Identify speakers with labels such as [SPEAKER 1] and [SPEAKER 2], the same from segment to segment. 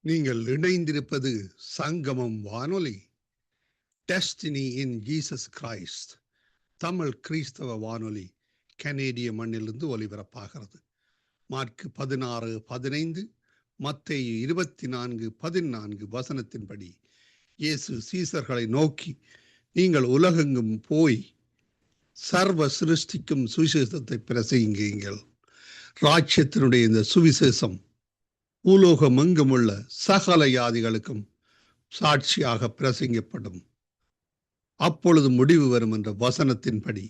[SPEAKER 1] நீங்கள் இணைந்திருப்பது சங்கமம் வானொலி, destiny in Jesus Christ, Tamil கிறிஸ்தவ வானொலி, கனேடிய மண்ணிலிருந்து ஒலிபரப்பாகிறது. மார்க் 16:15, மத்தேயு 24:14 வசனத்தின்படி இயேசு சீசர்களை நோக்கி, நீங்கள் உலகெங்கும் போய் சர்வ சிருஷ்டிக்கும் சுவிசேஷத்தை பிரசங்கியுங்கள். ராஜ்யத்தினுடைய இந்த சுவிசேஷம் பூலோகம் எங்குமுள்ள சகல ஜாதிகளுக்கும் சாட்சியாக பிரசங்கப்படும். அப்பொழுது முடிவு வரும் என்ற வசனத்தின்படி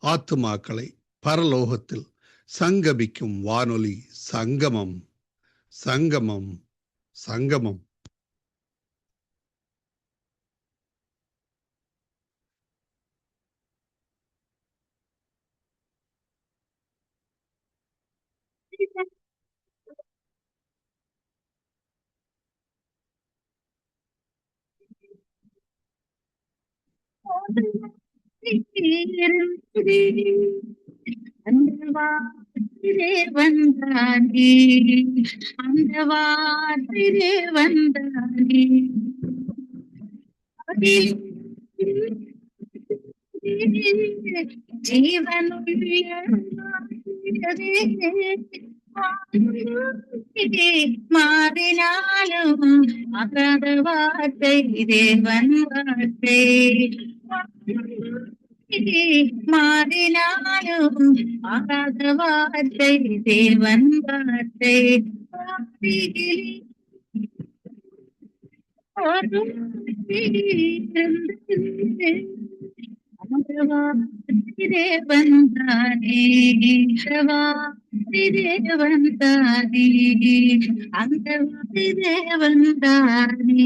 [SPEAKER 1] ஆத்துமாக்களை பரலோகத்தில் சங்கமிக்கும் வானொலி சங்கமம், சங்கமம், சங்கமம்.
[SPEAKER 2] அந்த வார்த்தை வந்தானே, அந்த வார்த்தை வந்தானே, மாறினாலும் அகாத வார்த்தை தேவன் வார்த்தை, மாறினாலும் ஆகாத வார்த்தை தேவன் வார்த்தை, தேவன் தானே, தேவன் தானே, அந்த தேவன் தானே.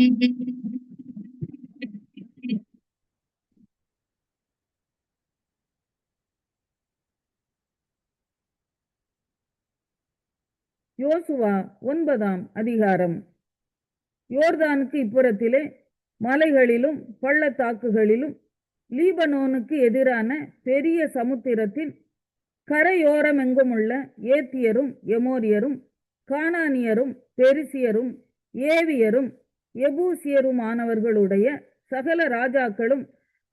[SPEAKER 3] யோசுவா 9ஆம் அதிகாரம். யோர்தானுக்கு இப்புறத்திலே மலைகளிலும் பள்ளத்தாக்குகளிலும் லீபனோனுக்கு எதிரான பெரிய சமுத்திரத்தின் கரையோரமெங்குமுள்ள ஏத்தியரும் எமோரியரும் கானானியரும் பெரிசியரும் ஏவியரும் எபூசியருமானவர்களுடைய சகல ராஜாக்களும்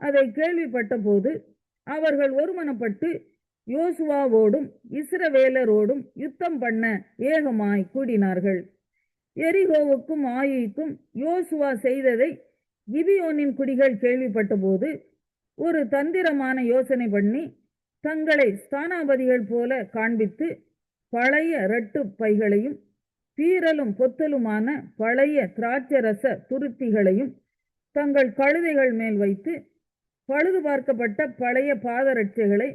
[SPEAKER 3] அதை கேள்விப்பட்ட போது அவர்கள் ஒருமனப்பட்டு யோசுவாவோடும் இஸ்ரவேலரோடும் யுத்தம் பண்ண ஏகமாய் கூடினார்கள். எரிகோவுக்கும் ஆயிக்கும் யோசுவா செய்ததை கிபியோனின் குடிகள் கேள்விப்பட்ட போது ஒரு தந்திரமான யோசனை பண்ணி தங்களை ஸ்தானாபதிகள் போல காண்பித்து பழைய இரட்டு பைகளையும் பீரலும் பொத்தலுமான பழைய திராட்சரச துருத்திகளையும் தங்கள் கழுதைகள் மேல் வைத்து பழுது பார்க்கப்பட்ட பழைய பாதரட்சைகளை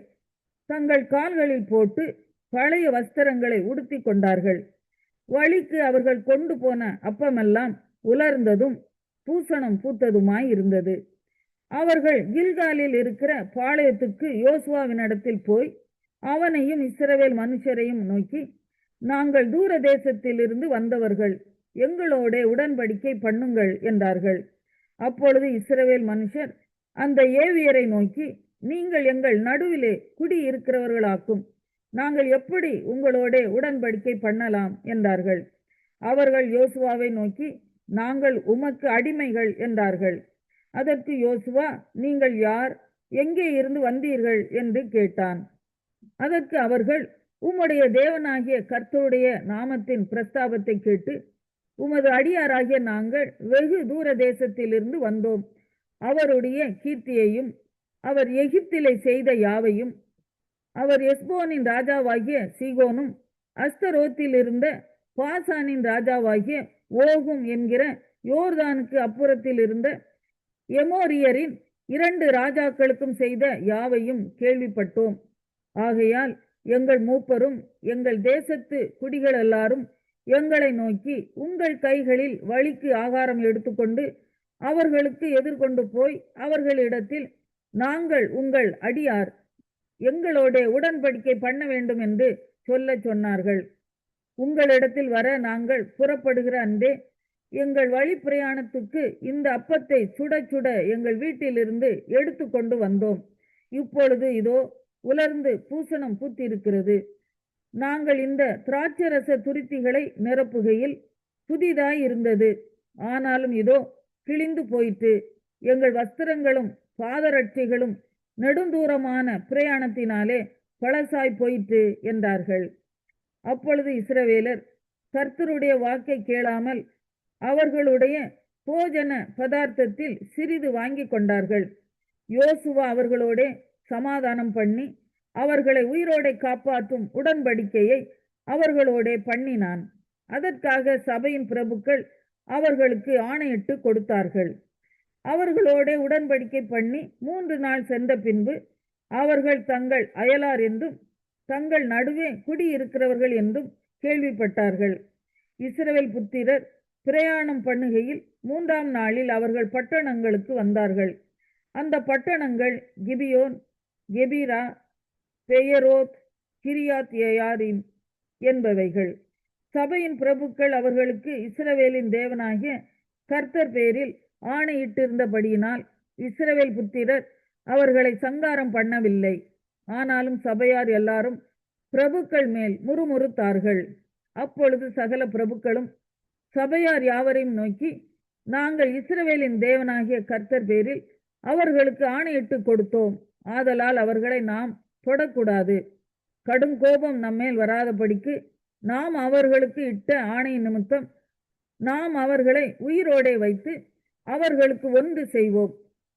[SPEAKER 3] தங்கள் கால்களில் போட்டு பழைய வஸ்திரங்களை உடுத்தி கொண்டார்கள். வழிக்கு அவர்கள் கொண்டு போன அப்பமெல்லாம் உலர்ந்ததும் பூசணம் பூத்ததுமாய் இருந்தது. அவர்கள் கில்காலில் இருக்கிற பாளையத்துக்கு யோசுவாவினிடத்தில் போய் அவனையும் இஸ்ரவேல் மனுஷரையும் நோக்கி, நாங்கள் தூர தேசத்திலிருந்து வந்தவர்கள், எங்களோட உடன்படிக்கை பண்ணுங்கள் என்றார்கள். அப்பொழுது இஸ்ரவேல் மனுஷர் அந்த ஏவியரை நோக்கி, நீங்கள் எங்கள் நடுவிலே குடியிருக்கிறவர்களாக்கும், நாங்கள் எப்படி உங்களோட உடன்படிக்கை பண்ணலாம் என்றார்கள். அவர்கள் யோசுவாவை நோக்கி, நாங்கள் உமக்கு அடிமைகள் என்றார்கள். அதற்கு யோசுவா, நீங்கள் யார், எங்கே இருந்து வந்தீர்கள் என்று கேட்டான். அதற்கு அவர்கள், உம்முடைய தேவனாகிய கர்த்தருடைய நாமத்தின் பிரஸ்தாபத்தை கேட்டு உமது அடியாராகிய நாங்கள் வெகு தூர தேசத்திலிருந்து வந்தோம், அவருடைய கீர்த்தியையும் அவர் எகிப்திலே செய்த யாவையும், அவர் எஸ்போனின் ராஜாவாகிய சீகோனும், அஸ்தரோத்தில் இருந்த பாசானின் ராஜாவாகிய ஓகும் என்கிற யோர்தானுக்கு அப்புறத்தில் இருந்த எமோரியரின் 2 ராஜாக்களுக்கும் செய்த யாவையும் கேள்விப்பட்டோம். ஆகையால் எங்கள் மூப்பரும் எங்கள் தேசத்து குடிகள் எல்லாரும் எங்களை நோக்கி, உங்கள் கைகளில் வழிக்கு ஆகாரம் எடுத்துக்கொண்டு அவர்களுக்கு எதிர்கொண்டு போய் அவர்களிடத்தில், நாங்கள் உங்கள் அடியார், எங்களோட உடன்படிக்கை பண்ண வேண்டும் என்று சொல்ல சொன்னார்கள். உங்களிடத்தில் வர நாங்கள் புறப்படுகிற அன்றே எங்கள் வழி பிரயாணத்துக்கு இந்த அப்பத்தை சுட சுட எங்கள் வீட்டிலிருந்து எடுத்து கொண்டு வந்தோம். இப்பொழுது இதோ உலர்ந்து பூசணம் பூத்திருக்கிறது. நாங்கள் இந்த திராட்சரச துருத்திகளை நிரப்புகையில் புதிதாய் இருந்தது. ஆனாலும் இதோ கிழிந்து போயிற்று. எங்கள் வஸ்திரங்களும் பாதரட்சைகளும் நெடுந்தூரமான பிரயாணத்தினாலே பழசாய் போயிற்று என்றார்கள். அப்பொழுது இஸ்ரவேலர் கர்த்தருடைய வாக்கை கேளாமல் அவர்களுடைய போஜன பதார்த்தத்தில் சிறிது வாங்கி கொண்டார்கள். யோசுவா அவர்களோட சமாதானம் பண்ணி அவர்களை உயிரோடை காப்பாற்றும் உடன்படிக்கையை அவர்களோட பண்ணினான். அதற்காக சபையின் பிரபுக்கள் அவர்களுக்கு ஆணையிட்டு கொடுத்தார்கள். அவர்களோட உடன்படிக்கை பண்ணி 3 நாள் சென்ற பின்பு அவர்கள் தங்கள் அயலார் என்றும் தங்கள் நடுவே குடியிருக்கிறவர்கள் என்றும் கேள்விப்பட்டார்கள். இஸ்ரவேல் புத்திரர் பிரயாணம் பண்ணுகையில் 3ஆம் நாளில் அவர்கள் பட்டணங்களுக்கு வந்தார்கள். அந்த பட்டணங்கள் கிபியோன், கெபிரா, பெயரோத், கிரியாத் ஏயாரிம் என்பவைகள். சபையின் பிரபுக்கள் அவர்களுக்கு இஸ்ரவேலின் தேவனாகிய கர்த்தர் பேரில் ஆணையிட்டிருந்தபடியினால் இஸ்ரவேல் புத்திரர் அவர்களை சங்காரம் பண்ணவில்லை. ஆனாலும் சபையார் எல்லாரும் பிரபுக்கள் மேல் முறுமுறுத்தார்கள். அப்பொழுது சகல பிரபுக்களும் சபையார் யாவரையும் நோக்கி, நாங்கள் இஸ்ரவேலின் தேவனாகிய கர்த்தர் பேரில் அவர்களுக்கு ஆணையிட்டு கொடுத்தோம். ஆதலால் அவர்களை நாம் தொடக்கூடாது. கடும் கோபம் நம்மேல் வராதபடிக்கு நாம் அவர்களுக்கு இட்ட ஆணை நிமித்தம் நாம் அவர்களை உயிரோடே வைத்து அவர்களுக்கு ஒன்று செய்வோம்.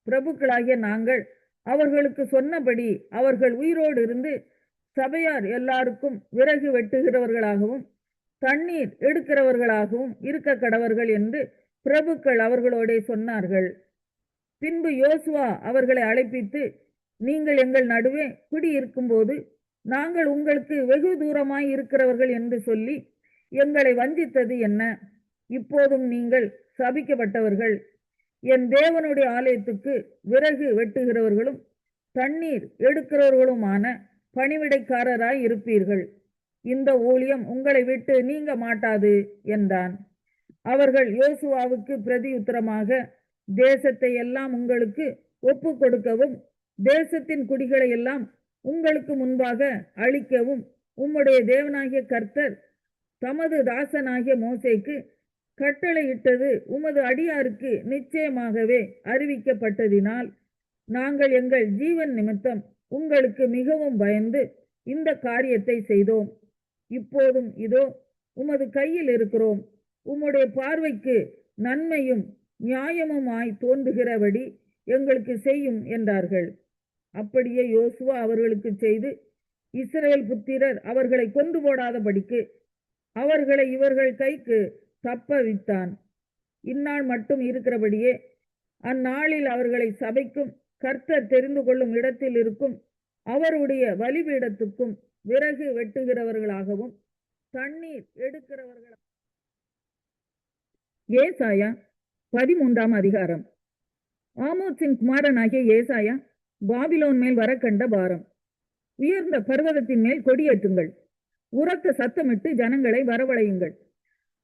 [SPEAKER 3] பிரபுக்களாகிய நாங்கள் அவர்களுக்கு சொன்னபடி அவர்கள் உயிரோடு இருந்து சபையார் எல்லாருக்கும் விறகு வெட்டுகிறவர்களாகவும் தண்ணீர் எடுக்கிறவர்களாகவும் இருக்க கடவர்கள் என்று பிரபுக்கள் அவர்களோட சொன்னார்கள். பின்பு யோசுவா அவர்களை அழைப்பித்து, நீங்கள் எங்கள் நடுவே குடியிருக்கும் போது நாங்கள் உங்களுக்கு வெகு தூரமாய் இருக்கிறவர்கள் என்று சொல்லி எங்களை வஞ்சித்தது என்ன? இப்போதும் நீங்கள் சபிக்கப்பட்டவர்கள். என் தேவனுடைய ஆலயத்துக்கு விறகு வெட்டுகிறவர்களும் தண்ணீர் எடுக்கிறவர்களுமான பணிவிடைக்காரராய் இருப்பீர்கள். இந்த ஊழியம் உங்களை விட்டு நீங்க மாட்டாது என்றான். அவர்கள் யோசுவாவுக்கு பிரதியுத்தரமாக, தேசத்தை எல்லாம் உங்களுக்கு ஒப்பு கொடுக்கவும் தேசத்தின் குடிகளை எல்லாம் உங்களுக்கு முன்பாக அழிக்கவும் உம்முடைய தேவனாகிய கர்த்தர் தமது தாசனாகிய மோசேக்கு கட்டளையிட்டது உமது அடியாருக்கு நிச்சயமாகவே அறிவிக்கப்பட்டதினால் நாங்கள் எங்கள் ஜீவன் நிமித்தம் உங்களுக்கு மிகவும் பயந்து இந்த காரியத்தை செய்தோம். இப்போதும் இதோ உமது கையில் இருக்கிறோம். உம்முடைய பார்வைக்கு நன்மையும் நியாயமுமாய் தோன்றுகிறபடி எங்களுக்கு செய்யும் என்றார்கள். அப்படியே யோசுவா அவர்களுக்கு செய்து இஸ்ரவேல் புத்திரர் அவர்களை கொண்டு போடாதபடிக்கு அவர்களை இவர்கள் கைக்கு தப்பவித்தான். இந்நாள் மட்டும் இருக்கிறபடியே அந்நாளில் அவர்களை சபைக்கும் கர்த்தர் தெரிந்து கொள்ளும் இடத்தில் இருக்கும் அவருடைய பலிபீடத்துக்கும் விறகு வெட்டுகிறவர்களாகவும் தண்ணீர் எடுக்கிறவர்களாக. ஏசாயா 13ஆம் அதிகாரம். ஆமோத்சின் குமாரனாகிய ஏசாயா பாபிலோன் மேல் வர கண்ட பாரம். உயர்ந்த பர்வதத்தின் மேல் கொடியேற்றுங்கள், உரத்த சத்தமிட்டு ஜனங்களை வரவழையுங்கள்.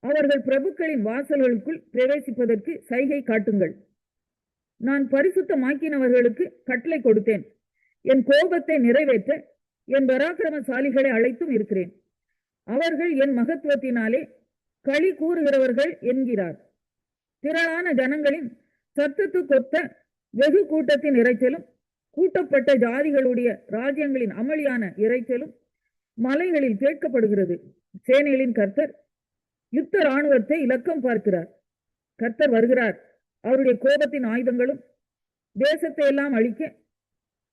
[SPEAKER 3] அவர்கள் பிரபுக்களின் வாசல்களுக்குள் பிரவேசிப்பதற்கு சைகை காட்டுங்கள். நான் பரிசுத்தமாக்கினவர்களுக்கு கட்டளை கொடுத்தேன். என் கோபத்தை நிறைவேற்ற என் பராக்கிரமசாலிகளை அழைத்தும் இருக்கிறேன். அவர்கள் என் மகத்துவத்தினாலே களி கூறுகிறவர்கள் என்கிறார். திரளான ஜனங்களின் சத்தத்துக்கொத்த வெகு கூட்டத்தின் இறைச்சலும் கூட்டப்பட்ட ஜாதிகளுடைய ராஜ்யங்களின் அமளியான இறைச்சலும் மலைகளில் கேட்கப்படுகிறது. சேனைகளின் கர்த்தர் யுத்த இராணுவத்தை இலக்கம் பார்க்கிறார். கர்த்தர் வருகிறார். அவருடைய கோபத்தின் ஆயுதங்களும் தேசத்தை எல்லாம் அழிக்க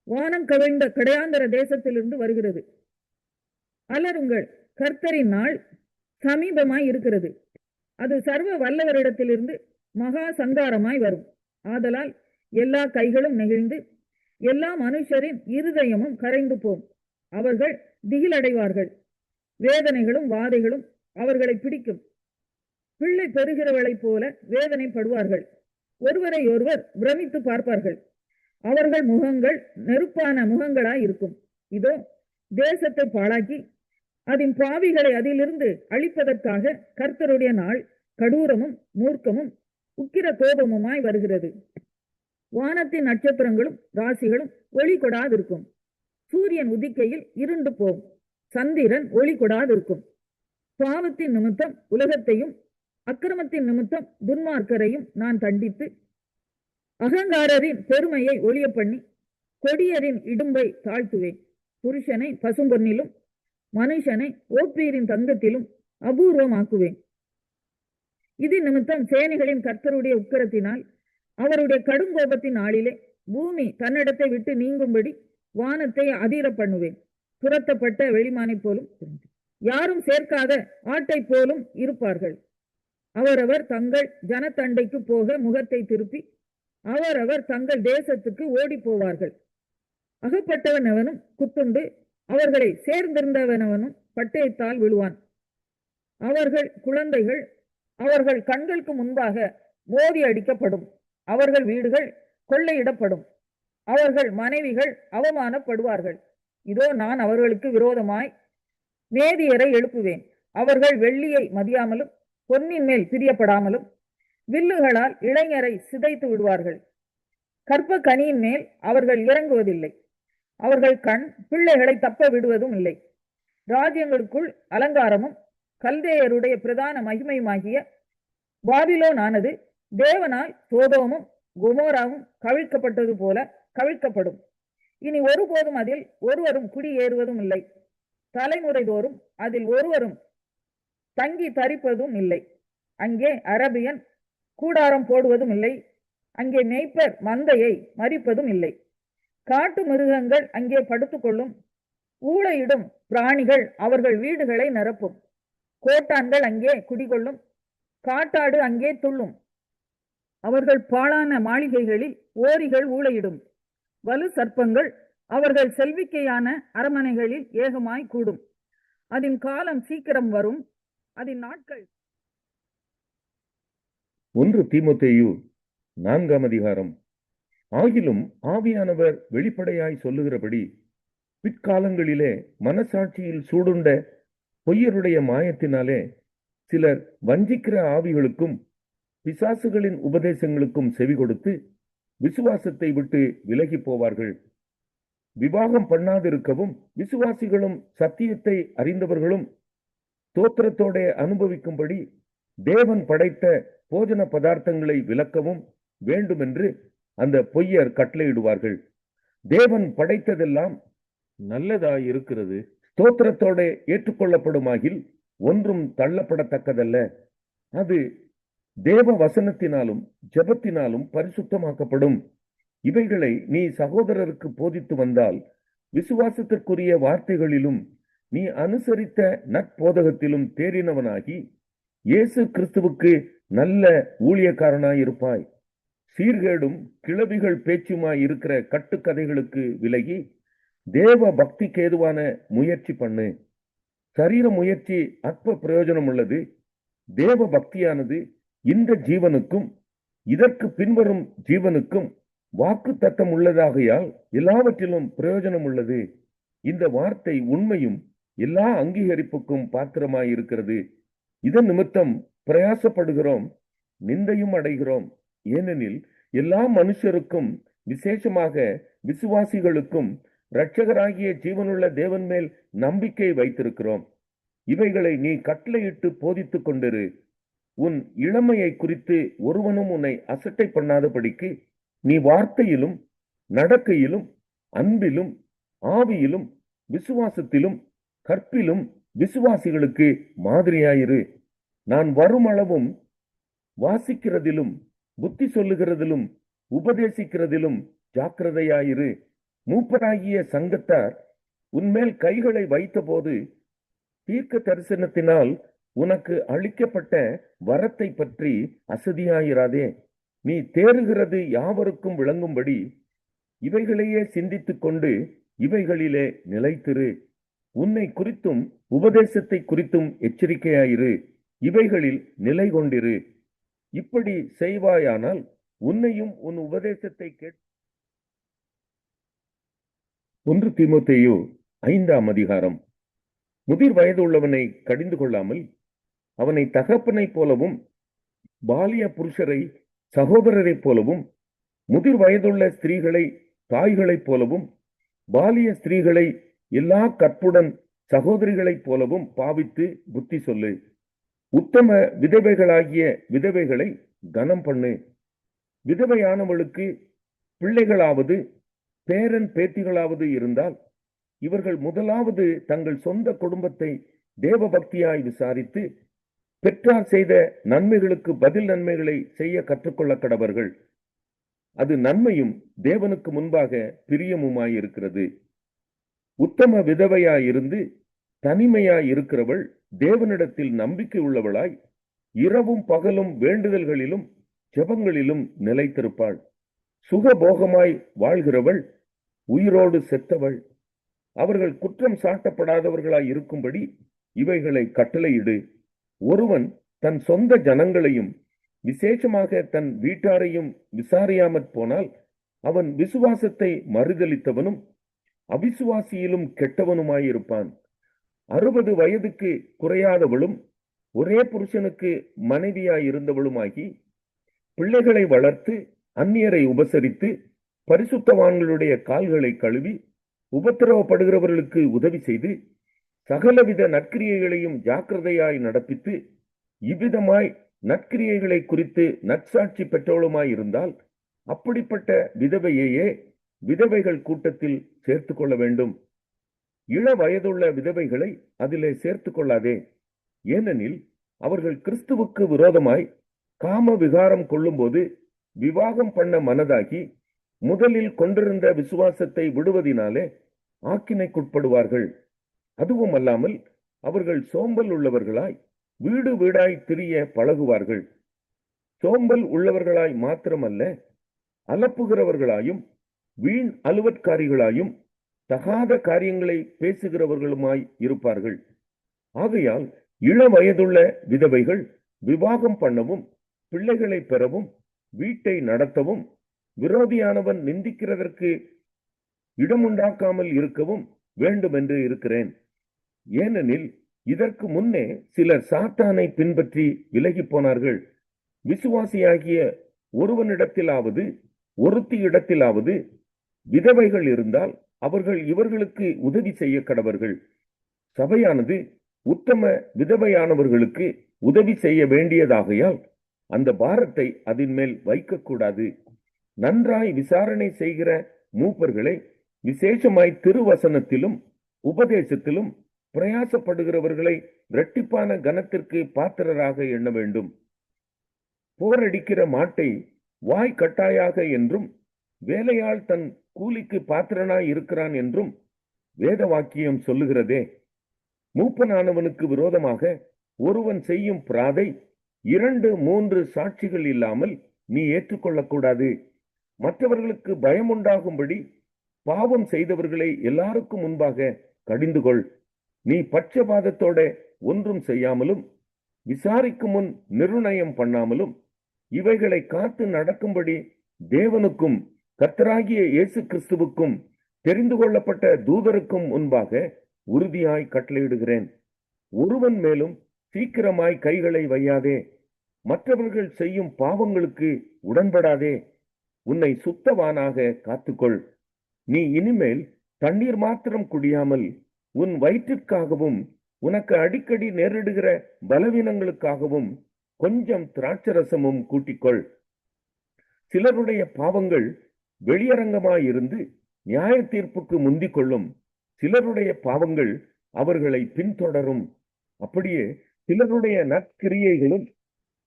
[SPEAKER 3] வானம் கவிழ்ந்த கடையாந்தர தேசத்திலிருந்து வருகிறது. அலருங்கள், கர்த்தரின் நாள் சமீபமாய் இருக்கிறது. அது சர்வ வல்லவரிடத்திலிருந்து மகா சங்காரமாய் வரும். ஆதலால் எல்லா கைகளும் நெகிழ்ந்து எல்லா மனுஷரின் இருதயமும் கரைந்து போம். அவர்கள் திகிலடைவார்கள். வேதனைகளும் வாதைகளும் அவர்களை பிடிக்கும். பிள்ளை பெறுகிறவளைப் போல வேதனைப்படுவார்கள். ஒருவரை ஒருவர் பிரமித்து பார்ப்பார்கள். அவர்கள் முகங்கள் நெருப்பான முகங்களாய் இருக்கும். இதோ, தேசத்தை பாழாக்கி அதன் பாவிகளை அதிலிருந்து அழிப்பதற்காக கர்த்தருடைய நாள் கடூரமும் மூர்க்கமும் உக்கிர கோபமுமாய் வருகிறது. வானத்தின் நட்சத்திரங்களும் ராசிகளும் ஒளி கொடாதிருக்கும். சூரியன் உதிக்கையில் இருண்டு போம். சந்திரன் ஒளி கொடாதிருக்கும். பாவத்தின் நிமித்தம் உலகத்தையும் அக்கிரமத்தின் நிமித்தம் துன்மார்க்கரையும் நான் தண்டித்து அகங்காரரின் பெருமையை ஒளிய பண்ணி கொடியரின் இடும்பை தாழ்த்துவேன். புருஷனை பசும்பொன்னிலும் மனுஷனை ஓப்பீரின் தங்கத்திலும் அபூர்வமாக்குவேன். இது நிமித்தம் சேனைகளின் கர்த்தருடைய உக்கிரத்தினால் அவருடைய கடுங்கோபத்தின் நாளிலே பூமி தன்னிடத்தை விட்டு நீங்கும்படி வானத்தை அதிர பண்ணுவேன். துரத்தப்பட்ட வெளிமானை போலும் யாரும் சேர்க்காத ஆட்டை போலும் இருப்பார்கள். அவரவர் தங்கள் ஜனத்தண்டைக்கு போக முகத்தை திருப்பி அவரவர் தங்கள் தேசத்துக்கு ஓடி போவார்கள். அகப்பட்டவனவனும் குத்துண்டு அவர்களை சேர்ந்திருந்தவனவனும் பட்டயத்தால் விழுவான். அவர்கள் குழந்தைகள் அவர்கள் கண்களுக்கு முன்பாக மோதி அடிக்கப்படும். அவர்கள் வீடுகள் கொள்ளையிடப்படும். அவர்கள் மனைவிகள் அவமானப்படுவார்கள். இதோ, நான் அவர்களுக்கு விரோதமாய் மேதியரை எழுப்புவேன். அவர்கள் வெள்ளியை மதியாமலும் பொன்னின் மேல் பிரியப்படாமலும் வில்லுகளால் இளைஞரை சிதைத்து விடுவார்கள். கற்ப கனியின் மேல் அவர்கள் இறங்குவதில்லை. அவர்கள் கண் பிள்ளைகளை தப்ப விடுவதும் இல்லை. ராஜ்யங்களுக்குள் அலங்காரமும் கல்தேயருடைய பிரதான மகிமையுமாகிய பாபிலோன் ஆனது தேவனால் சோதோமும் கொமோராவும் கவிழ்க்கப்பட்டது போல கவிழ்க்கப்படும். இனி ஒருபோதும் அதில் ஒருவரும் குடியேறுவதும் இல்லை. தலைமுறை தோறும் அதில் ஒருவரும் தங்கி தரிப்பதும் இல்லை. அங்கே அரபியன் கூடாரம் போடுவதும் இல்லை. அங்கே மேய்ப்பர் மந்தையை மறிப்பதும் இல்லை. காட்டு மிருகங்கள் அங்கே படுத்துக்கொள்ளும். ஊளையிடும் பிராணிகள் அவர்கள் வீடுகளை நிரப்பும். கோட்டான்கள் அங்கே குடிகொள்ளும். காட்டாடு அங்கே துள்ளும். அவர்கள் பாழான மாளிகைகளில் ஓரிகள் ஊளையிடும். வலு சர்ப்பங்கள் அவர்கள் செல்விக்கையான அரமனைகளில் ஏகமாய் கூடும். அதன் காலம் சீக்கிரம் வரும். அதன் நாட்கள்.
[SPEAKER 4] 1 தீமோத்தேயு 4ஆம் அதிகாரம். ஆகிலும் ஆவியானவர் வெளிப்படையாய் சொல்லுகிறபடி பிற்காலங்களிலே மனசாட்சியில் சூடுண்ட பொய்யருடைய மாயத்தினாலே சிலர் வஞ்சிக்கிற ஆவிகளுக்கும் பிசாசுகளின் உபதேசங்களுக்கும் செவி கொடுத்து விசுவாசத்தை விட்டு விலகி போவார்கள். விவாகம் பண்ணாதிருக்கவும் விசுவாசிகளும் சத்தியத்தை அறிந்தவர்களும் தோத்திரத்தோட அனுபவிக்கும்படி தேவன் படைத்த போஜன பதார்த்தங்களை விலக்கவும் வேண்டுமென்று அந்த பொய்யர் கட்டளையிடுவார்கள். தேவன் படைத்ததெல்லாம் நல்லதாயிருக்கிறது. ஸ்தோத்திரத்தோட ஏற்றுக்கொள்ளப்படுமாகில் ஒன்றும் தள்ளப்படத்தக்கதல்ல. அது தேவ வசனத்தினாலும் ஜெபத்தினாலும் பரிசுத்தமாக்கப்படும். இவைகளை நீ சகோதரருக்கு போதித்து வந்தால் விசுவாசத்திற்குரிய வார்த்தைகளிலும் நீ அனுசரித்த நற்போதகத்திலும் தேறினவனாகி இயேசு கிறிஸ்துவுக்கு நல்ல ஊழியக்காரனாயிருப்பாய். சீர்கேடும் கிளவிகள் பேச்சுமாய் இருக்கிற கட்டுக்கதைகளுக்கு விலகி தேவ பக்திக்கு ஏதுவான முயற்சி பண்ணு. சரீர முயற்சி அற்ப பிரயோஜனம் உள்ளது. தேவ பக்தியானது இந்த ஜீவனுக்கும் இதற்கு பின்வரும் ஜீவனுக்கும் வாக்கு தத்தம் உள்ளதாகையால் எல்லாவற்றிலும் பிரயோஜனம் உள்ளது. இந்த வார்த்தை உண்மையும் எல்லா அங்கீகரிப்புக்கும் பாத்திரமாயிருக்கிறது. இதன் நிமித்தம் பிரயாசப்படுகிறோம், நிந்தையும் அடைகிறோம். ஏனெனில் எல்லா மனுஷருக்கும் விசேஷமாக விசுவாசிகளுக்கும் இரட்சகராகிய ஜீவனுள்ள தேவன் மேல் நம்பிக்கை வைத்திருக்கிறோம். இவைகளை நீ கட்டளையிட்டு போதித்துக் கொண்டிரு. உன் இளமையை குறித்து ஒருவனும் உன்னை அசட்டை பண்ணாதபடிக்கு நீ வார்த்தையிலும் நடக்கையிலும் அன்பிலும் ஆவியிலும் விசுவாசத்திலும் கற்பிலும் விசுவாசிகளுக்கு மாதிரியாயிரு. நான் வருமளவும் வாசிக்கிறதிலும் புத்தி சொல்லுகிறதிலும் உபதேசிக்கிறதிலும் ஜாக்கிரதையாயிரு. மூப்பராகிய சங்கத்தார் உன்மேல் கைகளை வைத்தபோது தீர்க்க தரிசனத்தினால் உனக்கு அளிக்கப்பட்ட வரத்தை பற்றி அசதியாயிராதே. நீ தேறுகிறது யாவருக்கும் விளங்கும்படி இவைகளையே சிந்தித்துக் கொண்டு இவைகளிலே நிலைத்திரு. உன்னை குறித்தும் உபதேசத்தை குறித்தும் எச்சரிக்கையாயிரு. இவைகளில் நிலை கொண்டிரு. இப்படி செய்வாயானால் உன்னையும் உன் உபதேசத்தை 1 தீமோத்தேயு 5ஆம் அதிகாரம். முதிர் வயது உள்ளவனை கடிந்து கொள்ளாமல் அவனை தகப்பனைப் போலவும் பாலிய புருஷரை சகோதரரைப் போலவும் முதிர் வயதுள்ள ஸ்திரீகளை தாய்களைப் போலவும் பாலிய ஸ்திரீகளை எல்லா கற்புடன் சகோதரிகளைப் போலவும் பாவித்து புத்தி சொல்லு. உத்தம விதவைகளாகிய விதவைகளை கனம் பண்ணு. விதவையானவளுக்கு பிள்ளைகளாவது பேரன் பேத்திகளாவது இருந்தால் இவர்கள் முதலாவது தங்கள் சொந்த குடும்பத்தை தேவபக்தியாய் விசாரித்து பெற்றார் செய்த நன்மைகளுக்கு பதில் நன்மைகளை செய்ய கற்றுக்கொள்ள கடவர்கள். அது நன்மையும் தேவனுக்கு முன்பாக பிரியமுமாயிருக்கிறது. உத்தம விதவையாயிருந்து தனிமையாய் இருக்கிறவள் தேவனிடத்தில் நம்பிக்கை உள்ளவளாய் இரவும் பகலும் வேண்டுதல்களிலும் ஜெபங்களிலும் நிலைத்திருப்பாள். சுகபோகமாய் வாழ்கிறவள் உயிரோடு செத்தவள். அவர்கள் குற்றம் சாட்டப்படாதவர்களாய் இருக்கும்படி இவைகளை கட்டளையிடு. ஒருவன் தன் சொந்த ஜனங்களையும் விசேஷமாக தன் வீட்டாரையும் விசாரியாமற் போனால் அவன் விசுவாசத்தை மறுதலித்தவனும் அவிசுவாசியிலும் கெட்டவனுமாயிருப்பான். 60 வயதுக்கு குறையாதவளும் ஒரே புருஷனுக்கு மனைவியாயிருந்தவளுமாகி பிள்ளைகளை வளர்த்து அந்நியரை உபசரித்து பரிசுத்தவான்களுடைய கால்களை கழுவி உபத்திரவப்படுகிறவர்களுக்கு உதவி செய்து சகலவித நற்கிரியைகளையும் ஜாக்கிரதையாய் நடப்பித்து இவ்விதமாய் நற்கிரியைகளை குறித்து நற்சாட்சி பெற்றவளுமாயிருந்தால் அப்படிப்பட்ட விதவையையே விதவைகள் கூட்டத்தில் சேர்த்து கொள்ள வேண்டும். இள வயதுள்ள விதவைகளை அதிலே சேர்த்து கொள்ளாதே. ஏனெனில் அவர்கள் கிறிஸ்துவுக்கு விரோதமாய் காம விகாரம் கொள்ளும்போது விவாகம் பண்ண மனதாகி முதலில் கொண்டிருந்த விசுவாசத்தை விடுவதினாலே ஆக்கினைக்குட்படுவார்கள். அதுவும் அல்லாமல் அவர்கள் சோம்பல் உள்ளவர்களாய் வீடு வீடாய் திரிய பழகுவார்கள். சோம்பல் உள்ளவர்களாய் மாத்திரமல்ல, அலப்புகிறவர்களாயும் வீண் அலுவற்காரிகளாயும் தகாத காரியங்களை பேசுகிறவர்களுமாய் இருப்பார்கள். ஆகையால் இள வயதுள்ள விதவைகள் விவாகம் பண்ணவும் பிள்ளைகளை பெறவும் வீட்டை நடத்தவும் விரோதியானவன் நிந்திக்கிறதற்கு இடமுண்டாக்காமல் இருக்கவும் வேண்டுமென்று இருக்கிறேன். ஏனெனில் இதற்கு முன்னே சிலர் சாத்தானை பின்பற்றி விலகி போனார்கள். விசுவாசியாகிய ஒருவனிடத்திலாவது ஒருத்தி இடத்திலாவது விதவைகள் இருந்தால் அவர்கள் இவர்களுக்கு உதவி செய்ய கடவர்கள். சபையானது உத்தம விதவையானவர்களுக்கு உதவி செய்ய வேண்டியதாகையால் அந்த பாரத்தை அதன் மேல் வைக்கக்கூடாது. நன்றாய் விசாரணை செய்கிற மூப்பர்களை விசேஷமாய் திருவசனத்திலும் உபதேசத்திலும் பிரயாசப்படுகிறவர்களை இரட்டிப்பான கனத்திற்கு பாத்திரராக எண்ண வேண்டும். போரடிக்கிற மாட்டை வாய் கட்டாயாக என்றும் வேலையாள் தன் கூலிக்கு பாத்திரனாய் இருக்கிறான் என்றும் வேத வாக்கியம் சொல்லுகிறதே. மூப்பனானவனுக்கு விரோதமாக ஒருவன் செய்யும் பிராதை 2-3 சாட்சிகள் இல்லாமல் நீ ஏற்றுக்கொள்ளக்கூடாது. மற்றவர்களுக்கு பயமுண்டாகும்படி பாவம் செய்தவர்களை எல்லாருக்கும் முன்பாக கடிந்துகொள். நீ பட்சபாதத்தோட ஒன்றும் செய்யாமலும் விசாரிக்கும் முன் நிர்ணயம் பண்ணாமலும் இவைகளை காத்து நடக்கும்படி தேவனுக்கும் கர்த்தராகிய இயேசு கிறிஸ்துவுக்கும் தெரிந்து கொள்ளப்பட்ட தூதருக்கும் முன்பாக உறுதியாய் கட்டளையிடுகிறேன். ஒருவன் மேலும் சீக்கிரமாய் கைகளை வையாதே. மற்றவர்கள் செய்யும் பாவங்களுக்கு உடன்படாதே. உன்னை சுத்தவானாக காத்துக்கொள். நீ இனிமேல் தண்ணீர் மாத்திரம் குடியாமல் உன் வயிற்றிற்காகவும் உனக்கு அடிக்கடி நேரிடுகிற பலவீனங்களுக்காகவும் கொஞ்சம் திராட்சரசமும் கூட்டிக்கொள். சிலருடைய பாவங்கள் வெளியரங்கமாயிருந்து நியாய தீர்ப்புக்கு முந்திக் கொள்ளும். சிலருடைய பாவங்கள் அவர்களை பின்தொடரும். அப்படியே சிலருடைய நற்கிரியைகளும்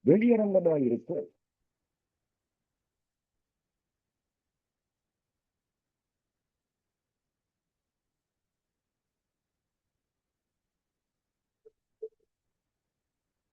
[SPEAKER 4] வெளியரங்கமாயிருக்கும்.